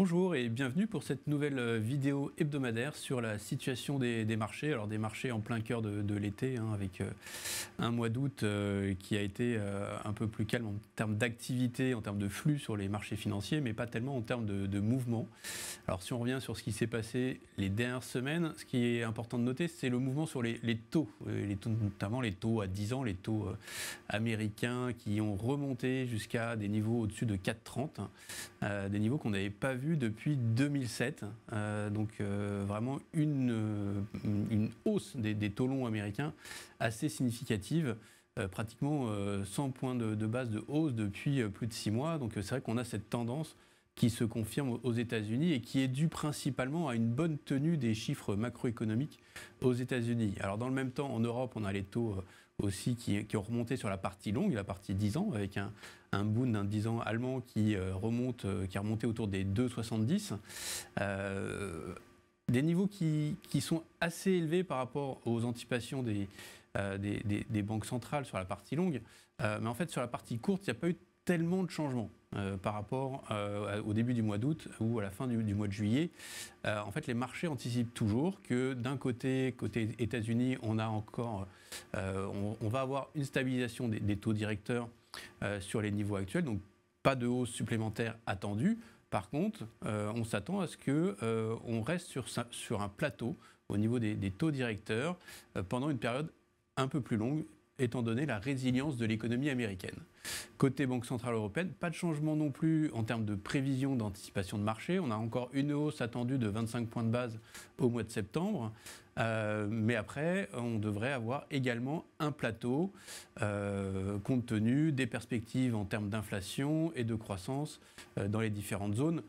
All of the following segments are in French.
Bonjour et bienvenue pour cette nouvelle vidéo hebdomadaire sur la situation des marchés. Alors des marchés en plein cœur de l'été, avec un mois d'août qui a été un peu plus calme en termes d'activité, en termes de flux sur les marchés financiers, mais pas tellement en termes de mouvement. Alors si on revient sur ce qui s'est passé les dernières semaines, ce qui est important de noter, c'est le mouvement sur les taux, notamment les taux à 10 ans, les taux américains qui ont remonté jusqu'à des niveaux au-dessus de 4,30, des niveaux qu'on n'avait pas vus depuis 2007. Vraiment une hausse des taux longs américains assez significative. Pratiquement 100 points de base de hausse depuis plus de 6 mois. Donc c'est vrai qu'on a cette tendance qui se confirme aux États-Unis et qui est due principalement à une bonne tenue des chiffres macroéconomiques aux États-Unis. Alors dans le même temps, en Europe, on a les taux aussi qui ont remonté sur la partie longue, la partie 10 ans, avec un Bund d'un 10 ans allemand qui a remonté autour des 2,70. Des niveaux qui sont assez élevés par rapport aux anticipations des banques centrales sur la partie longue. Mais en fait, sur la partie courte, il n'y a pas eu tellement de changements par rapport au début du mois d'août ou à la fin du mois de juillet. En fait, les marchés anticipent toujours que d'un côté États-Unis, on va avoir une stabilisation des taux directeurs sur les niveaux actuels, donc pas de hausse supplémentaire attendue. Par contre, on s'attend à ce qu'on reste sur un plateau au niveau des taux directeurs pendant une période un peu plus longue, étant donné la résilience de l'économie américaine. Côté Banque Centrale Européenne, pas de changement non plus en termes de prévision d'anticipation de marché. On a encore une hausse attendue de 25 points de base au mois de septembre. Mais après, on devrait avoir également un plateau compte tenu des perspectives en termes d'inflation et de croissance dans les différentes zones.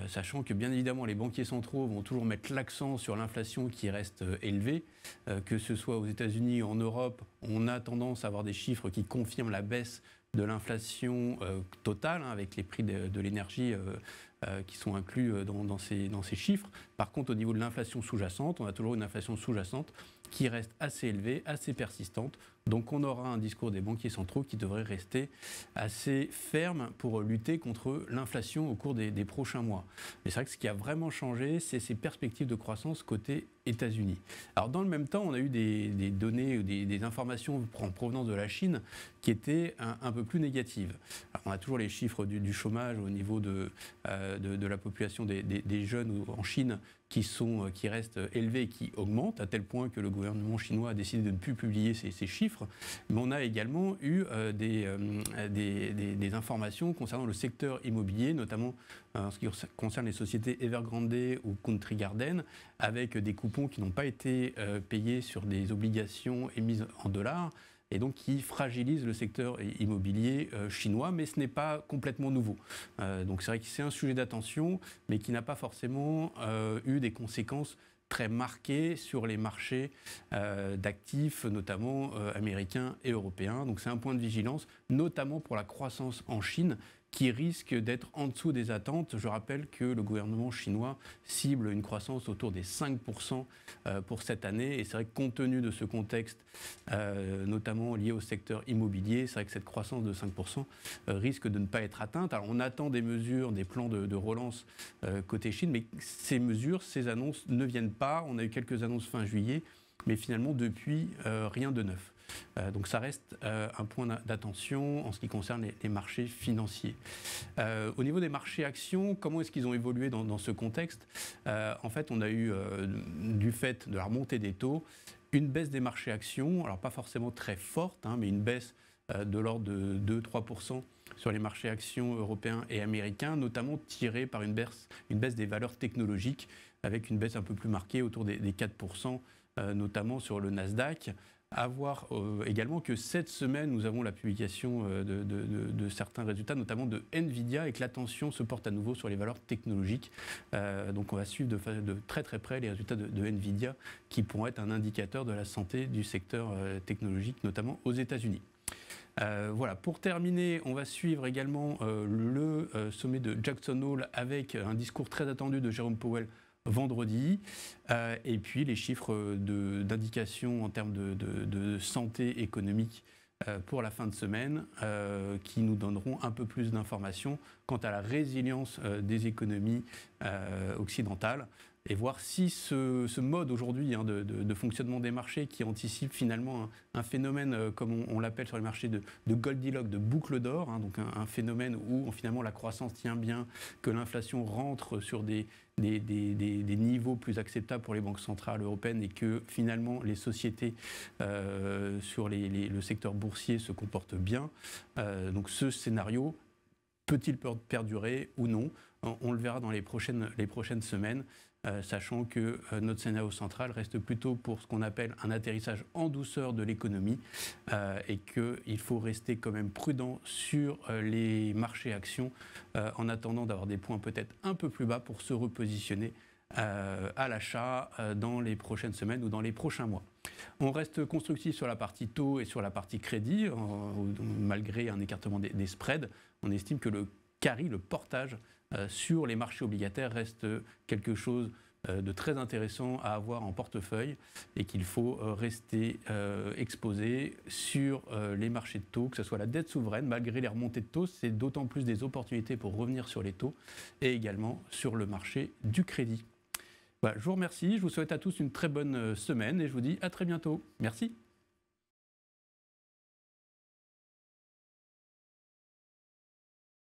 Sachant que bien évidemment les banquiers centraux vont toujours mettre l'accent sur l'inflation qui reste élevée, que ce soit aux États-Unis ou en Europe, on a tendance à avoir des chiffres qui confirment la baisse de l'inflation totale, avec les prix de l'énergie qui sont inclus dans ces chiffres. Par contre, au niveau de l'inflation sous-jacente, on a toujours une inflation sous-jacente qui reste assez élevée, assez persistante. Donc on aura un discours des banquiers centraux qui devrait rester assez ferme pour lutter contre l'inflation au cours des prochains mois. Mais c'est vrai que ce qui a vraiment changé, c'est ces perspectives de croissance côté États-Unis. Alors dans le même temps, on a eu des données ou des informations en provenance de la Chine qui étaient un peu plus négatives. Alors, on a toujours les chiffres du chômage au niveau de la population des jeunes en Chine qui restent élevés et qui augmentent, à tel point que le gouvernement chinois a décidé de ne plus publier ces chiffres. Mais on a également eu des informations concernant le secteur immobilier, notamment en ce qui concerne les sociétés Evergrande ou Country Garden, avec des coupons qui n'ont pas été payés sur des obligations émises en dollars, et donc qui fragilise le secteur immobilier chinois, mais ce n'est pas complètement nouveau. Donc c'est vrai que c'est un sujet d'attention, mais qui n'a pas forcément eu des conséquences très marquées sur les marchés d'actifs, notamment américains et européens. Donc c'est un point de vigilance, notamment pour la croissance en Chine, qui risque d'être en dessous des attentes. Je rappelle que le gouvernement chinois cible une croissance autour des 5% pour cette année. Et c'est vrai que compte tenu de ce contexte, notamment lié au secteur immobilier, c'est vrai que cette croissance de 5% risque de ne pas être atteinte. Alors on attend des mesures, des plans de relance côté Chine, mais ces mesures, ces annonces ne viennent pas. On a eu quelques annonces fin juillet, mais finalement depuis, rien de neuf. Donc ça reste un point d'attention en ce qui concerne les marchés financiers. Au niveau des marchés actions, comment est-ce qu'ils ont évolué dans ce contexte ? En fait, on a eu, du fait de la remontée des taux, une baisse des marchés actions, alors pas forcément très forte, mais une baisse de l'ordre de 2-3% sur les marchés actions européens et américains, notamment tirée par une baisse des valeurs technologiques, avec une baisse un peu plus marquée autour des 4%, notamment sur le Nasdaq. À voir également que cette semaine, nous avons la publication de certains résultats, notamment de Nvidia, et que l'attention se porte à nouveau sur les valeurs technologiques. Donc on va suivre de très très près les résultats de Nvidia, qui pourront être un indicateur de la santé du secteur technologique, notamment aux États-Unis. Voilà, pour terminer, on va suivre également le sommet de Jackson Hole avec un discours très attendu de Jérôme Powell vendredi, et puis les chiffres d'indication en termes de santé économique pour la fin de semaine qui nous donneront un peu plus d'informations quant à la résilience des économies occidentales et voir si ce mode aujourd'hui de fonctionnement des marchés qui anticipe finalement un phénomène, comme on l'appelle sur les marchés, de Goldilocks, de boucle d'or, donc un phénomène où finalement la croissance tient bien, que l'inflation rentre sur des niveaux plus acceptables pour les banques centrales européennes et que finalement les sociétés sur le secteur boursier se comportent bien. Donc ce scénario peut-il perdurer ou non? On le verra dans les prochaines semaines, sachant que notre scénario central reste plutôt pour ce qu'on appelle un atterrissage en douceur de l'économie et qu'il faut rester quand même prudent sur les marchés actions en attendant d'avoir des points peut-être un peu plus bas pour se repositionner à l'achat dans les prochaines semaines ou dans les prochains mois. On reste constructif sur la partie taux et sur la partie crédit, malgré un écartement des spreads. On estime que le carry, le portage sur les marchés obligataires reste quelque chose de très intéressant à avoir en portefeuille et qu'il faut rester exposé sur les marchés de taux, que ce soit la dette souveraine, malgré les remontées de taux, c'est d'autant plus des opportunités pour revenir sur les taux et également sur le marché du crédit. Voilà, je vous remercie, je vous souhaite à tous une très bonne semaine et je vous dis à très bientôt. Merci.